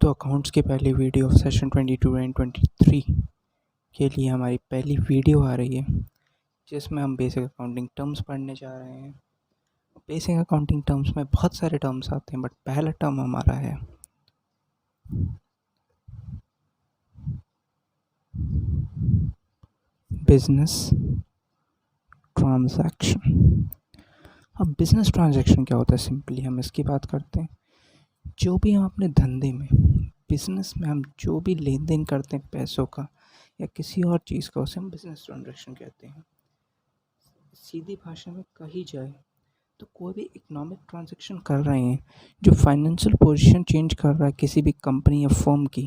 तो अकाउंट्स की पहली वीडियो ऑफ सेशन 22 एंड 23 के लिए हमारी पहली वीडियो आ रही है, जिसमें हम बेसिक अकाउंटिंग टर्म्स पढ़ने जा रहे हैं। बेसिक अकाउंटिंग टर्म्स में बहुत सारे टर्म्स आते हैं, बट पहला टर्म हमारा है बिजनेस ट्रांजैक्शन। अब बिजनेस ट्रांजैक्शन क्या होता है, सिंपली हम इसकी बात करते हैं। जो भी हम अपने धंधे में, बिजनेस में हम जो भी लेन देन करते हैं पैसों का या किसी और चीज़ का, उसे हम बिजनेस ट्रांजैक्शन कहते हैं। सीधी भाषा में कही जाए तो कोई भी इकोनॉमिक ट्रांजैक्शन कर रहे हैं जो फाइनेंशियल पोजीशन चेंज कर रहा है किसी भी कंपनी या फर्म की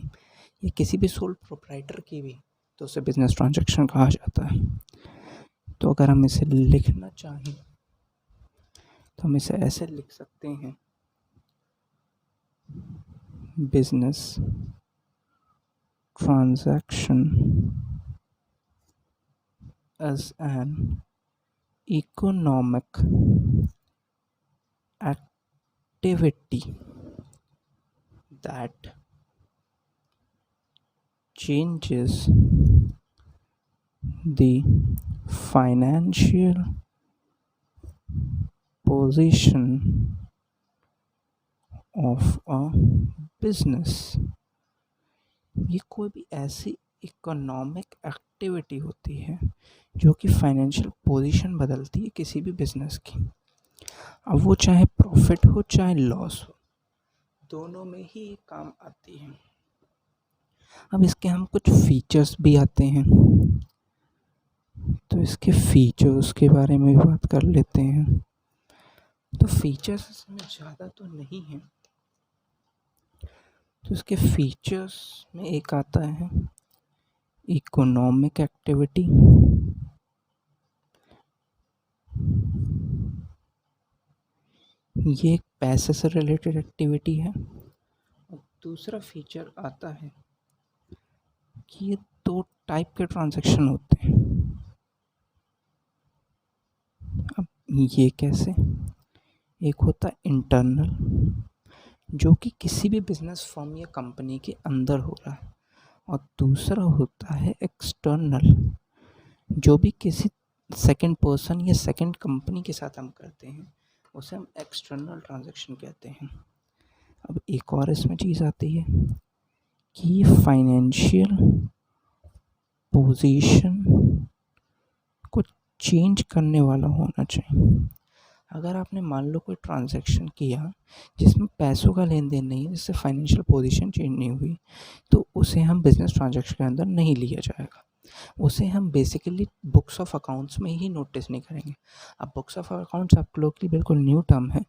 या किसी भी सोल प्रोप्राइटर की भी, तो उसे बिजनेस ट्रांजैक्शन कहा जाता है। तो अगर हम इसे लिखना चाहें तो हम इसे ऐसे लिख सकते हैं, business transaction as an economic activity that changes the financial position of a business। ये कोई भी ऐसी इकोनॉमिक एक्टिविटी होती है जो कि फाइनेंशियल पोजीशन बदलती है किसी भी बिजनेस की। अब वो चाहे प्रॉफिट हो चाहे लॉस हो, दोनों में ही ये काम आती है। अब इसके हम कुछ फीचर्स भी आते हैं, तो इसके फीचर्स के बारे में भी बात कर लेते हैं। तो फीचर्स इसमें ज़्यादा तो नहीं है, तो इसके फीचर्स में एक आता है इकोनॉमिक एक्टिविटी, ये एक पैसे से रिलेटेड एक्टिविटी है। और दूसरा फीचर आता है कि ये दो टाइप के ट्रांजैक्शन होते हैं। अब ये कैसे, एक होता है इंटरनल, जो कि किसी भी बिजनेस फर्म या कंपनी के अंदर हो रहा है, और दूसरा होता है एक्सटर्नल, जो भी किसी सेकंड पर्सन या सेकंड कंपनी के साथ हम करते हैं, उसे हम एक्सटर्नल ट्रांजैक्शन कहते हैं। अब एक और इसमें चीज़ आती है कि फाइनेंशियल पोजीशन को चेंज करने वाला होना चाहिए। अगर आपने मान लो कोई ट्रांजैक्शन किया जिसमें पैसों का लेन देन नहीं है, जिससे फाइनेंशियल पोजीशन चेंज नहीं हुई, तो उसे हम बिजनेस ट्रांजैक्शन के अंदर नहीं लिया जाएगा। उसे हम बेसिकली बुक्स ऑफ अकाउंट्स में ही नोटिस नहीं करेंगे। अब बुक्स ऑफ अकाउंट्स आप लोग के लिए बिल्कुल न्यू टर्म है,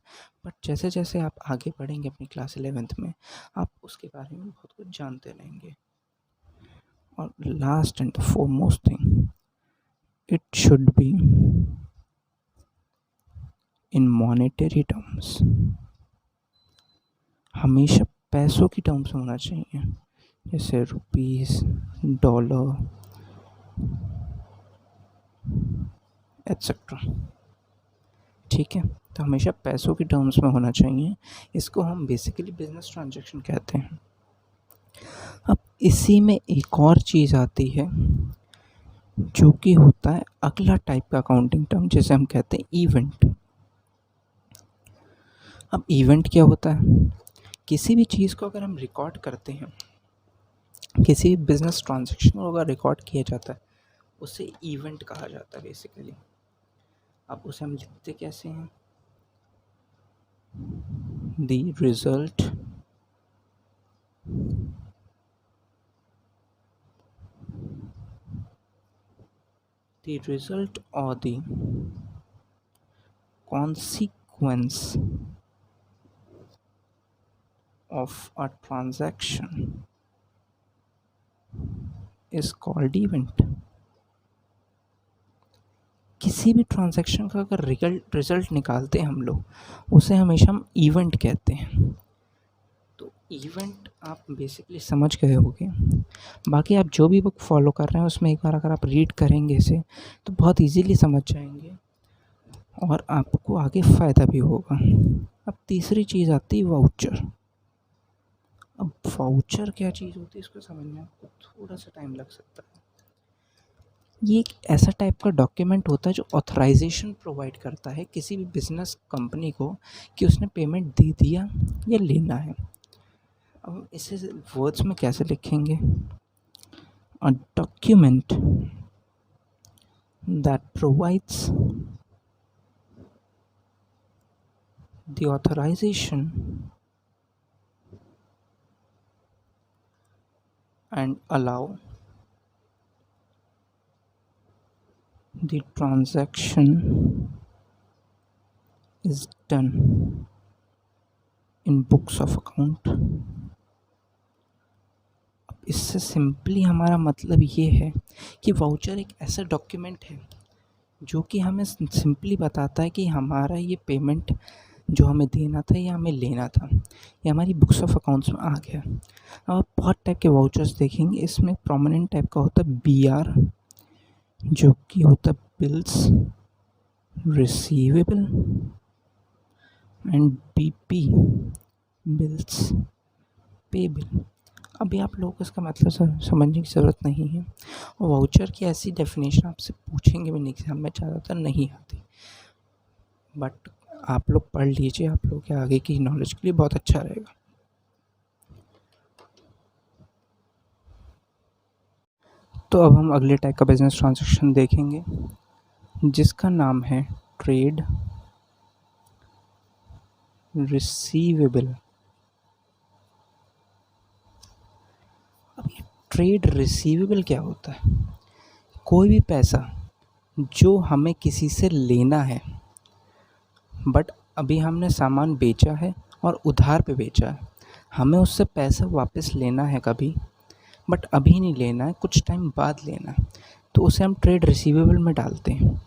बट जैसे जैसे आप आगे बढ़ेंगे अपनी क्लास 11th में, आप उसके बारे में बहुत कुछ जानते रहेंगे। और last and the foremost thing, it should be in monetary terms, हमेशा पैसों की टर्म्स में होना चाहिए, जैसे रुपीस, डॉलर एट्सेट्रा। ठीक है, तो हमेशा पैसों की टर्म्स में होना चाहिए। इसको हम बेसिकली बिजनेस ट्रांजैक्शन कहते हैं। अब इसी में एक और चीज़ आती है जो कि होता है अगला टाइप का अकाउंटिंग टर्म, जिसे हम कहते हैं इवेंट। अब इवेंट क्या होता है, किसी भी चीज़ को अगर हम रिकॉर्ड करते हैं, किसी भी बिजनेस ट्रांजैक्शन को अगर रिकॉर्ड किया जाता है, उसे इवेंट कहा जाता है बेसिकली। अब उसे हम लिखते कैसे हैं, the result or the consequence of a transaction is called event। किसी भी ट्रांजैक्शन का अगर रिजल्ट निकालते हैं हम लोग, उसे हमेशा हम इवेंट कहते हैं। तो इवेंट आप बेसिकली समझ गए होंगे। बाकी आप जो भी बुक फॉलो कर रहे हैं उसमें एक बार अगर आप रीड करेंगे इसे, तो बहुत इजीली समझ जाएंगे और आपको आगे फ़ायदा भी होगा। अब तीसरी चीज़ आती है वाउचर। अब वाउचर क्या चीज़ होती है इसको समझने आपको थोड़ा सा टाइम लग सकता है। ये एक ऐसा टाइप का डॉक्यूमेंट होता है जो ऑथराइजेशन प्रोवाइड करता है किसी भी बिजनेस कंपनी को कि उसने पेमेंट दे दिया या लेना है। अब इसे वर्ड्स में कैसे लिखेंगे? A document that provides the authorization and allow the transaction is done in books of account। अब इससे सिंपली हमारा मतलब ये है कि वाउचर एक ऐसा डॉक्यूमेंट है जो कि हमें सिंपली बताता है कि हमारा ये पेमेंट जो हमें देना था या हमें लेना था ये हमारी बुक्स ऑफ अकाउंट्स में आ गया। अब आप बहुत टाइप के वाउचर्स देखेंगे, इसमें प्रोमिनेंट टाइप का होता है BR जो कि होता है bills receivable and BP bills payable. अभी आप लोगों को इसका मतलब समझने की ज़रूरत नहीं है और वाउचर की ऐसी डेफिनेशन आपसे पूछेंगे भी एग्जाम में ज़्यादातर नहीं आती, बट आप लोग पढ़ लीजिए, आप लोग के आगे की नॉलेज के लिए बहुत अच्छा रहेगा। तो अब हम अगले टाइप का बिजनेस ट्रांजैक्शन देखेंगे जिसका नाम है ट्रेड रिसीवेबल। अब ये ट्रेड रिसीवेबल क्या होता है? कोई भी पैसा जो हमें किसी से लेना है बट अभी हमने सामान बेचा है और उधार पे बेचा है, हमें उससे पैसा वापस लेना है कभी, बट अभी नहीं लेना है, कुछ टाइम बाद लेना है, तो उसे हम ट्रेड रिसीवेबल में डालते हैं।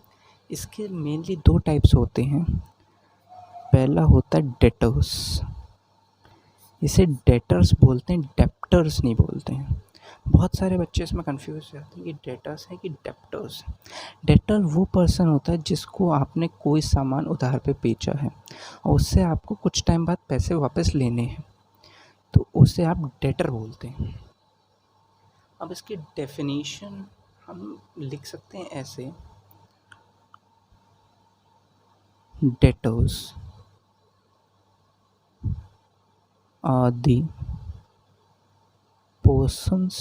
इसके मेनली दो टाइप्स होते हैं। पहला होता है डेटर्स, इसे डेटर्स बोलते हैं, डेप्टर्स नहीं बोलते हैं। बहुत सारे बच्चे इसमें कंफ्यूज हो जाते हैं कि डेटर्स है कि डेप्टर्स। डेटर वो पर्सन होता है जिसको आपने कोई सामान उधार पे बेचा है और उससे आपको कुछ टाइम बाद पैसे वापस लेने हैं, तो उसे आप डेटर बोलते हैं। अब इसकी डेफिनेशन हम लिख सकते हैं ऐसे, डेटर्स आर द पर्सन्स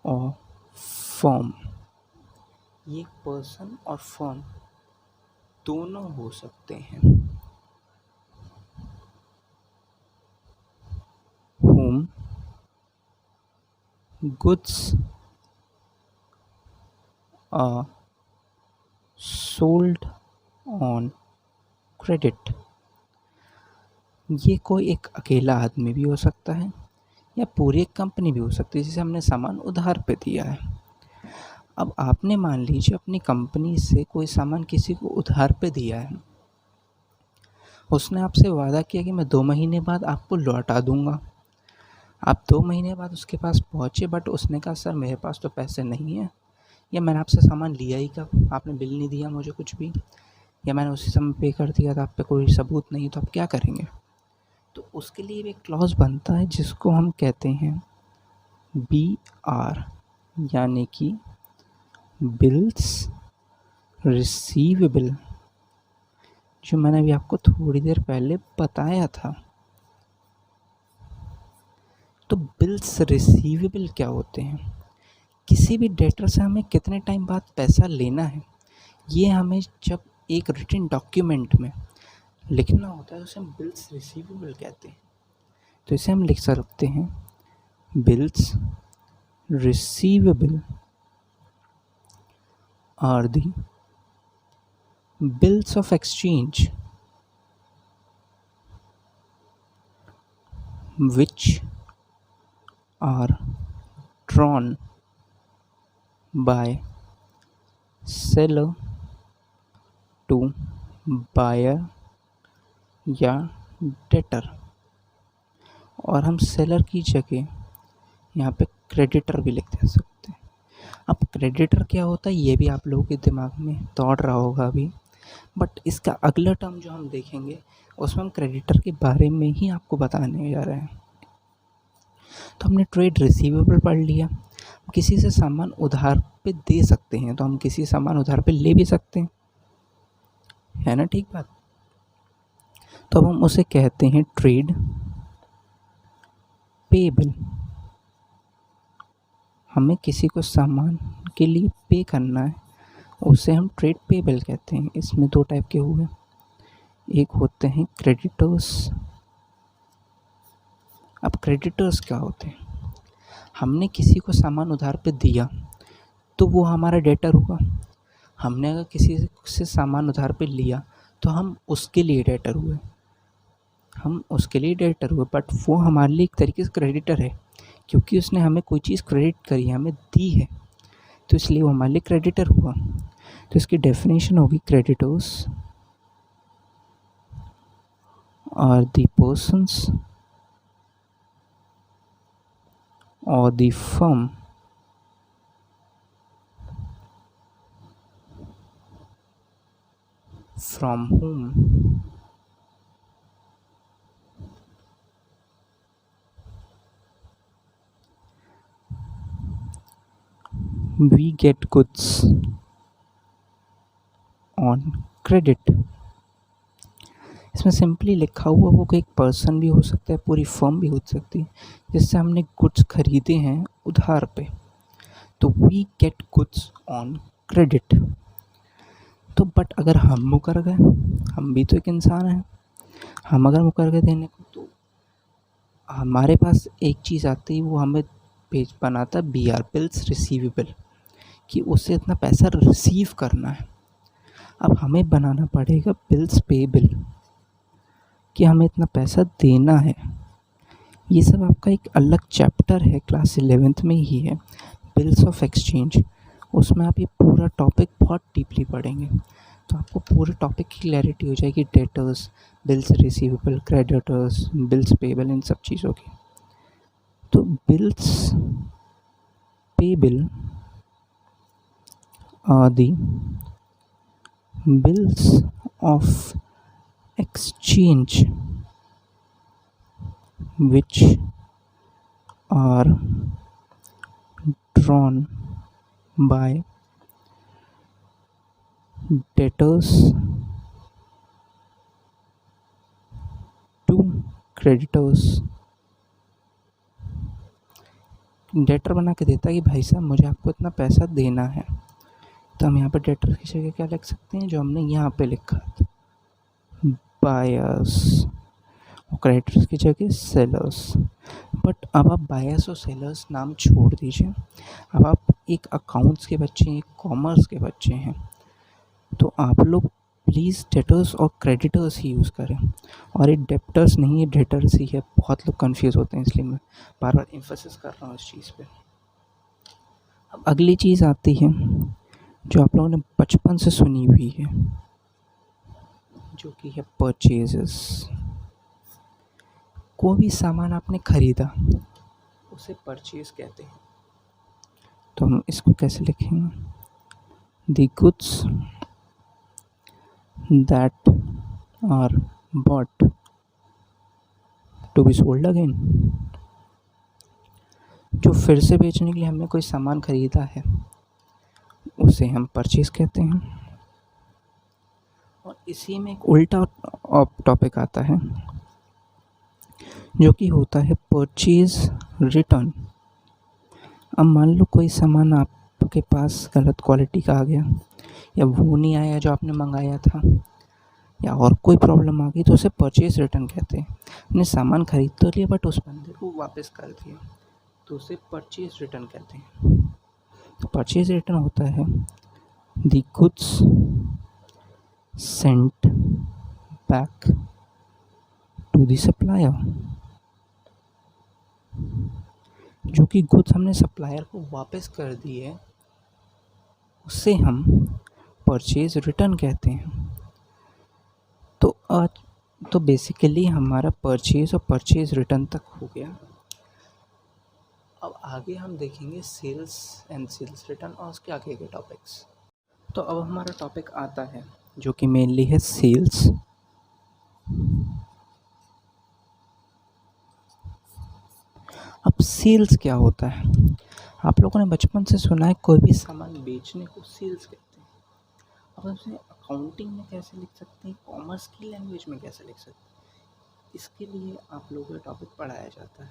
और फर्म। ये पर्सन और फर्म दोनों हो सकते हैं whom goods are sold on credit। ये कोई एक अकेला आदमी भी हो सकता है या पूरी एक कंपनी भी हो सकती है जिसे हमने सामान उधार पे दिया है। अब आपने मान लीजिए अपनी कंपनी से कोई सामान किसी को उधार पे दिया है, उसने आपसे वादा किया कि मैं 2 महीने बाद आपको लौटा दूंगा। आप 2 महीने बाद उसके पास पहुँचे बट उसने कहा सर मेरे पास तो पैसे नहीं है, या मैंने आपसे सामान लिया ही कब, आपने बिल नहीं दिया मुझे कुछ भी, या मैंने उसी समय पे कर दिया था, आप पे कोई सबूत नहीं, तो आप क्या करेंगे? तो उसके लिए एक क्लॉज बनता है जिसको हम कहते हैं BR, यानी कि बिल्स रिसीवेबल, जो मैंने अभी आपको थोड़ी देर पहले बताया था। तो बिल्स रिसीवेबल क्या होते हैं? किसी भी डेटर से हमें कितने टाइम बाद पैसा लेना है, ये हमें जब एक रिटन डॉक्यूमेंट में लिखना होता है उसे हम बिल्स रिसीवेबल कहते हैं। तो इसे हम लिख सकते हैं bills receivable are the bills of exchange which are drawn by seller to buyer या डेटर। और हम सेलर की जगह यहाँ पे क्रेडिटर भी लिख दे सकते हैं। अब क्रेडिटर क्या होता है ये भी आप लोगों के दिमाग में दौड़ रहा होगा अभी बट इसका अगला टर्म जो हम देखेंगे उसमें हम क्रेडिटर के बारे में ही आपको बताने जा रहे हैं। तो हमने ट्रेड रिसीवेबल पढ़ लिया। किसी से सामान उधार पे दे सकते हैं, तो हम किसी सामान उधार पे ले भी सकते हैं, है ना, ठीक बात। तो अब हम उसे कहते हैं ट्रेड पेबल। हमें किसी को सामान के लिए पे करना है, उसे हम ट्रेड पेबल कहते हैं। इसमें दो टाइप के हुए, एक होते हैं क्रेडिटर्स। अब क्रेडिटर्स क्या होते हैं? हमने किसी को सामान उधार पे दिया तो वो हमारा डेटर हुआ। हमने अगर किसी से सामान उधार पे लिया तो हम उसके लिए डेटर हुए, बट वो हमारे लिए एक तरीके से क्रेडिटर है, क्योंकि उसने हमें कोई चीज़ क्रेडिट करी, हमें दी है, तो इसलिए वो हमारे लिए क्रेडिटर हुआ। तो इसकी डेफिनेशन होगी, creditors are the persons or the firm from whom we get goods on credit। इसमें सिंपली लिखा हुआ वो कोई एक पर्सन भी हो सकता है, पूरी फर्म भी हो सकती है, जिससे हमने गुड्स खरीदे हैं उधार पे, तो we get goods on credit. तो बट अगर हम मुकर गए, हम भी तो एक इंसान हैं, हम अगर मुकर गए देने को, तो हमारे पास एक चीज़ आती है, वो हमें पेज बनाता है BR, बिल्स रिसीवेबल, कि उससे इतना पैसा रिसीव करना है। अब हमें बनाना पड़ेगा बिल्स पेबल, कि हमें इतना पैसा देना है। ये सब आपका एक अलग चैप्टर है, क्लास 11th में ही है, बिल्स ऑफ एक्सचेंज। उसमें आप ये पूरा टॉपिक बहुत डीपली पढ़ेंगे, तो आपको पूरे टॉपिक की क्लैरिटी हो जाएगी, debtors, bills receivable, creditors, bills payable, इन सब चीज़ों की। तो bills payable are the bills of exchange which are drawn by debtors to creditors। Debtor बना के देता है कि भाई साहब मुझे आपको इतना पैसा देना है, तो हम यहाँ पर डेटर की जगह क्या लिख सकते हैं, जो हमने यहाँ पे लिखा था, बायर्स, और क्रेडिटर्स की जगह सेलर्स। बट अब आप बायर्स और सेलर्स नाम छोड़ दीजिए, अब आप एक अकाउंट्स के बच्चे हैं, एक कॉमर्स के बच्चे हैं, तो आप लोग प्लीज़ डेटर्स और क्रेडिटर्स ही यूज़ करें, और ये डेप्टर्स नहीं है, डेटर्स ही है। बहुत लोग कंफ्यूज होते हैं, इसलिए मैं बार बार एम्फेसिस कर रहा हूँ इस चीज़ पे। अब अगली चीज़ आती है जो आप लोगों ने बचपन से सुनी हुई है, जो कि है परचेजेस। कोई भी सामान आपने खरीदा उसे परचेज कहते हैं। तो हम इसको कैसे लिखेंगे, the goods that are bought to be sold again. जो फिर से बेचने के लिए हमने कोई सामान खरीदा है उसे हम परचेज कहते हैं। और इसी में एक उल्टा टॉपिक आता है जो कि होता है परचेज रिटर्न। अब मान लो कोई सामान आपके पास गलत क्वालिटी का आ गया, या वो नहीं आया जो आपने मंगाया था, या और कोई प्रॉब्लम आ गई, तो उसे परचेज रिटर्न कहते हैं। हमने सामान खरीद तो लिया बट उस बंदे को वापस कर दिया, तो उसे परचेज रिटर्न कहते हैं। तो परचेज रिटर्न होता है the goods sent back to the supplier. जो कि गुड्स हमने सप्लायर को वापस कर दिए, उससे हम परचेज रिटर्न कहते हैं। तो बेसिकली हमारा परचेज और परचेज रिटर्न तक हो गया। अब आगे हम देखेंगे सेल्स एंड सेल्स रिटर्न और उसके आगे के टॉपिक्स। तो अब हमारा टॉपिक आता है जो कि मेनली है सेल्स। अब सेल्स क्या होता है? आप लोगों ने बचपन से सुना है कोई भी सामान बेचने को सेल्स कहते हैं। अब हम इसे अकाउंटिंग में कैसे लिख सकते हैं, कॉमर्स की लैंग्वेज में कैसे लिख सकते हैं, इसके लिए आप लोगों को टॉपिक पढ़ाया जाता है।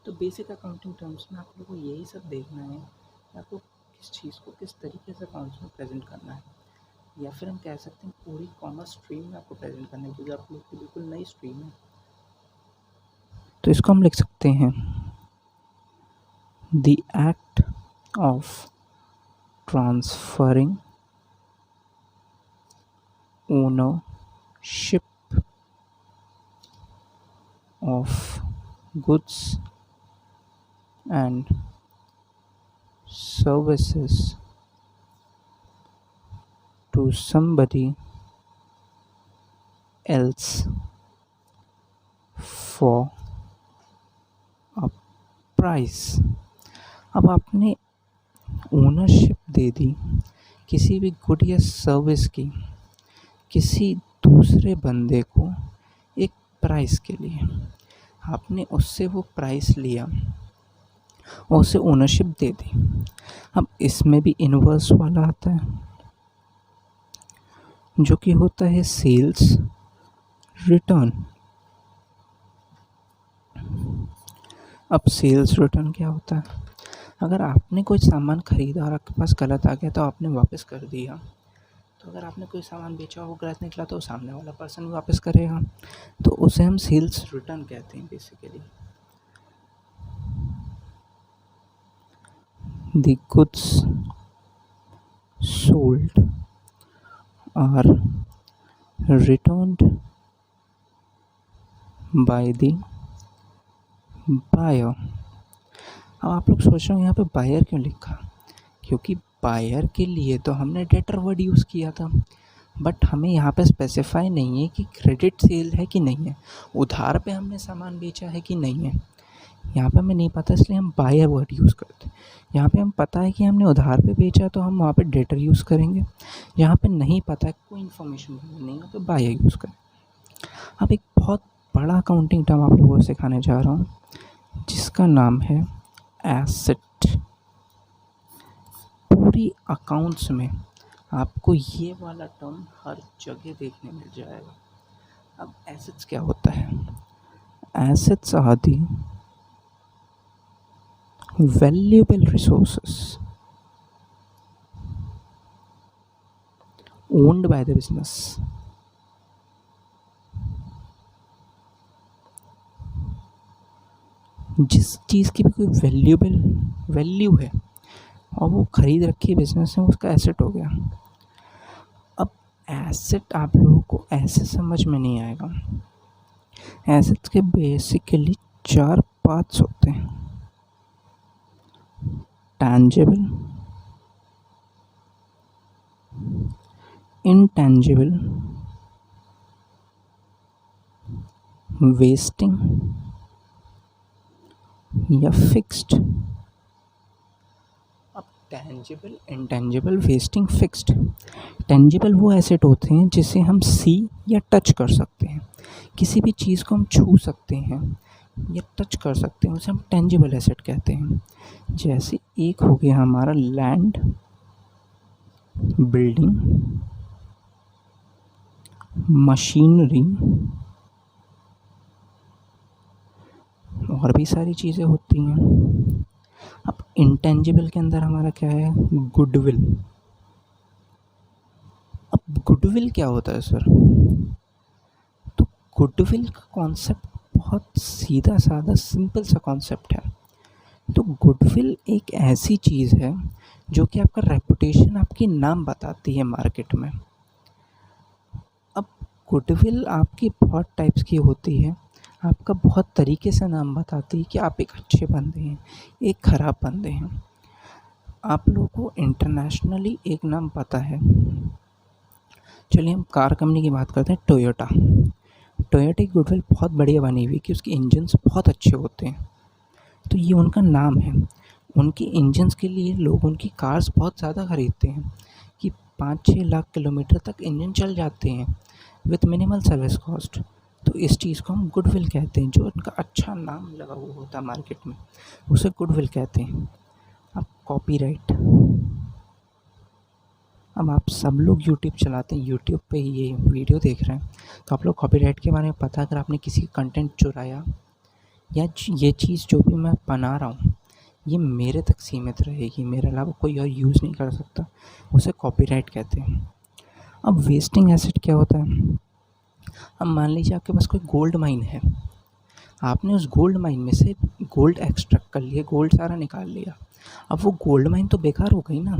तो बेसिक अकाउंटिंग टर्म्स में आप लोगों को यही सब देखना है कि आपको किस चीज़ को किस तरीके से अकाउंट्स में प्रेजेंट करना है, या फिर हम कह सकते हैं पूरी कॉमर्स स्ट्रीम में आपको प्रेजेंट करना है, क्योंकि आप लोग की बिल्कुल नई स्ट्रीम है। तो इसको हम लिख सकते हैं the act of transferring ownership of goods and services to somebody else for a price। अब आपने ओनरशिप दे दी किसी भी गुड या सर्विस की किसी दूसरे बंदे को एक प्राइस के लिए, आपने उससे वो प्राइस लिया और उसे ओनरशिप दे दी। अब इसमें भी इनवर्स वाला आता है जो कि होता है सेल्स रिटर्न। अब सेल्स रिटर्न क्या होता है? अगर आपने कोई सामान खरीदा और आपके पास गलत आ गया तो आपने वापस कर दिया। तो अगर आपने कोई सामान बेचा और वो गलत निकला तो सामने वाला पर्सन भी वापस करेगा, तो उसे हम सेल्स रिटर्न कहते हैं basically. The goods sold are returned by the buyer। अब आप लोग सोच रहे हो यहाँ पे बायर क्यों लिखा? क्योंकि बायर के लिए तो हमने डेटर वर्ड यूज़ किया था, बट हमें यहाँ पे स्पेसिफाई नहीं है कि क्रेडिट सेल है कि नहीं है, उधार पे हमने सामान बेचा है कि नहीं है। यहाँ पे हमें नहीं पता, इसलिए हम बायर वर्ड यूज़ करते हैं। यहाँ पे हम पता है कि हमने उधार पे बेचा तो हम वहाँ पे डेटर यूज़ करेंगे। यहाँ पे नहीं पता है, कोई इन्फॉर्मेशन नहीं है, तो बायर यूज़ करें। अब एक बहुत बड़ा अकाउंटिंग टर्म आप लोगों को सिखाने जा रहा हूँ जिसका नाम है एसेट। पूरी अकाउंट्स में आपको ये वाला टर्म हर जगह देखने मिल जाएगा। अब एसेट्स क्या होता है? Assets are the valuable resources owned by the business। जिस चीज़ की भी कोई वैल्यू है और वो खरीद रखी है बिजनेस में, उसका एसेट हो गया। अब एसेट आप लोगों को ऐसे समझ में नहीं आएगा। एसेट्स के बेसिकली 4 पार्ट्स होते हैं: tangible, intangible, वेस्टिंग या फिक्स्ड। अब tangible, intangible, wasting, fixed. Tangible वो एसेट होते हैं जिसे हम सी या टच कर सकते हैं, किसी भी चीज़ को हम छू सकते हैं या टच कर सकते हैं, उसे हम टेंजिबल एसेट कहते हैं। जैसे एक हो गया हमारा लैंड, बिल्डिंग, मशीनरी, और भी सारी चीज़ें होती हैं। अब इंटेंजिबल के अंदर हमारा क्या है? गुडविल। अब गुडविल क्या होता है सर? तो गुडविल का कॉन्सेप्ट बहुत सीधा साधा सिंपल सा कॉन्सेप्ट है। तो गुडविल एक ऐसी चीज़ है जो कि आपका रेपुटेशन, आपकी नाम बताती है मार्केट में। अब गुडविल आपकी बहुत टाइप्स की होती है, आपका बहुत तरीके से नाम बताती है कि आप एक अच्छे बंदे हैं, एक ख़राब बंदे हैं। आप लोगों को इंटरनेशनली एक नाम पता है। चलिए हम कार कंपनी की बात करते हैं, टोयोटा। टोयोटा की गुडविल बहुत बढ़िया बनी हुई कि उसके इंजन्स बहुत अच्छे होते हैं, तो ये उनका नाम है। उनके इंजन्स के लिए लोग उनकी कार्स बहुत ज़्यादा ख़रीदते हैं कि 5-6 लाख किलोमीटर तक इंजन चल जाते हैं विथ मिनिमल सर्विस कॉस्ट। तो इस चीज़ को हम गुडविल कहते हैं, जो उनका अच्छा नाम लगा हुआ होता है मार्केट में, उसे गुडविल कहते हैं। अब कॉपीराइट, अब आप सब लोग यूट्यूब चलाते हैं, यूट्यूब पे ये वीडियो देख रहे हैं, तो आप लोग कॉपीराइट के बारे में पता, अगर आपने किसी का कंटेंट चुराया या ये चीज़ जो भी मैं बना रहा हूँ ये मेरे तक सीमित रहेगी, मेरे अलावा कोई और यूज़ नहीं कर सकता, उसे कॉपीराइट कहते हैं। अब वेस्टिंग एसेट क्या होता है? अब मान लीजिए आपके पास कोई गोल्ड माइन है, आपने उस गोल्ड माइन में से गोल्ड एक्सट्रैक्ट कर लिया, गोल्ड सारा निकाल लिया, अब वो गोल्ड माइन तो बेकार हो गई ना,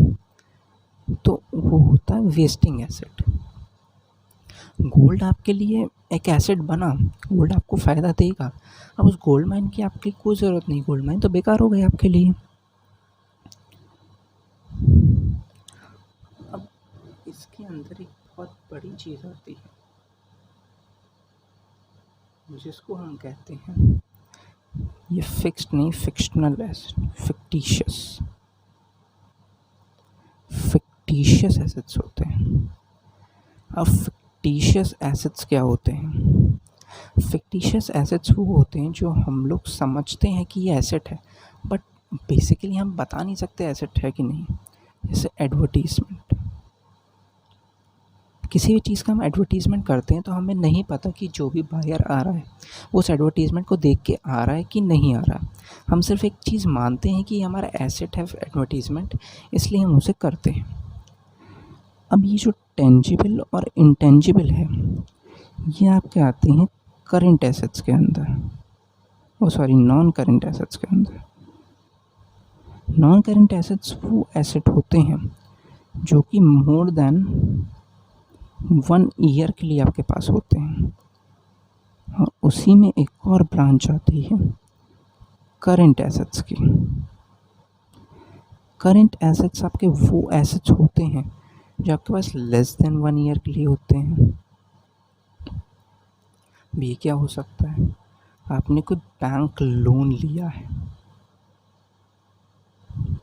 तो वो होता है वेस्टिंग एसेट। गोल्ड आपके लिए एक एसेट बना, गोल्ड आपको फ़ायदा देगा, अब उस गोल्ड माइन की आपकी कोई ज़रूरत नहीं, गोल्ड माइन तो बेकार हो गई आपके लिए। अब इसके अंदर एक बहुत बड़ी चीज़ आती है जिसको हम कहते हैं, ये फिक्स्ड नहीं, फिक्शनल एसेट, फिक्टिशियस एसेट्स होते हैं। अब फिक्टिशियस एसेट्स क्या होते हैं? फिक्टिशियस एसेट्स वो होते हैं जो हम लोग समझते हैं कि ये एसेट है, बट बेसिकली हम बता नहीं सकते एसेट है कि नहीं। जैसे एडवर्टीज़मेंट, किसी भी चीज़ का हम एडवर्टीज़मेंट करते हैं तो हमें नहीं पता कि जो भी बायर आ रहा है वो उस एडवर्टीज़मेंट को देख के आ रहा है कि नहीं आ रहा। हम सिर्फ एक चीज़ मानते हैं कि हमारा एसेट है एडवर्टीज़मेंट, इसलिए हम उसे करते हैं। अब ये जो टेंजिबल और इंटेंजिबल है, ये आपके आते हैं करंट एसेट्स के अंदर, नॉन करंट एसेट्स के अंदर। नॉन करंट एसेट्स वो एसेट होते हैं जो कि मोर देन 1 ईयर के लिए आपके पास होते हैं, और उसी में एक और ब्रांच आती है करंट एसेट्स की। करंट एसेट्स आपके वो एसेट्स होते हैं जो आपके पास लेस देन 1 ईयर के लिए होते हैं। ये क्या हो सकता है? आपने कोई बैंक लोन लिया है,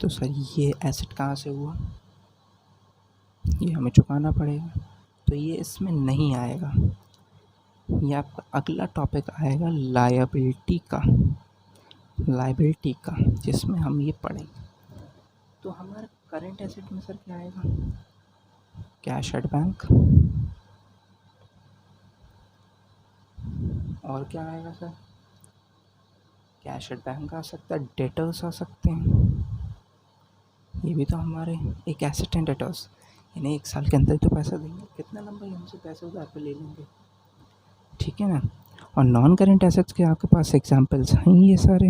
तो सर ये एसेट कहाँ से हुआ? ये हमें चुकाना पड़ेगा, तो ये इसमें नहीं आएगा। ये आपका अगला टॉपिक आएगा लायबिलिटी का, जिसमें हम ये पढ़ेंगे। तो हमारे करंट एसेट में सर क्या आएगा? कैश एट बैंक, और क्या आएगा सर? कैश एट बैंक आ सकता है, डेटर्स आ सकते हैं, ये भी तो हमारे एक एसेट हैं डेटर्स, यानी 1 साल के अंदर तो पैसा देंगे, कितना लंबा ही हमसे पैसे उधार पे ले लेंगे, ठीक है ना। और नॉन करंट एसेट्स के आपके पास एग्जांपल्स हैं ये सारे,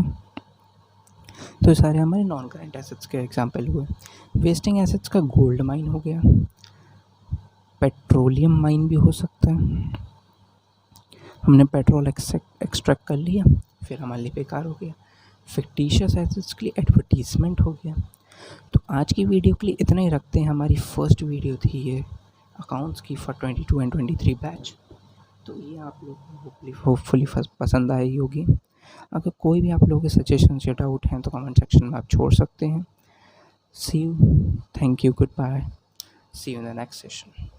तो ये सारे हमारे नॉन करंट एसेट्स के एग्जांपल हुए। वेस्टिंग एसेट्स का गोल्ड माइन हो गया, पेट्रोलियम माइन भी हो सकता है, हमने पेट्रोल एक्सट्रैक्ट कर लिया फिर हमारे लिए बेकार हो गया। फिक्टिशियस एसेट्स के लिए एडवर्टीज़मेंट हो गया। तो आज की वीडियो के लिए इतना ही रखते हैं। हमारी फर्स्ट वीडियो थी ये अकाउंट्स की फॉर 22 एंड 23 बैच, तो ये आप लोग को होपफुली पसंद आई होगी। अगर कोई भी आप लोगों के सजेशन या डाउट हैं तो कमेंट सेक्शन में आप छोड़ सकते हैं। See you, thank you, good bye, see you in the next session.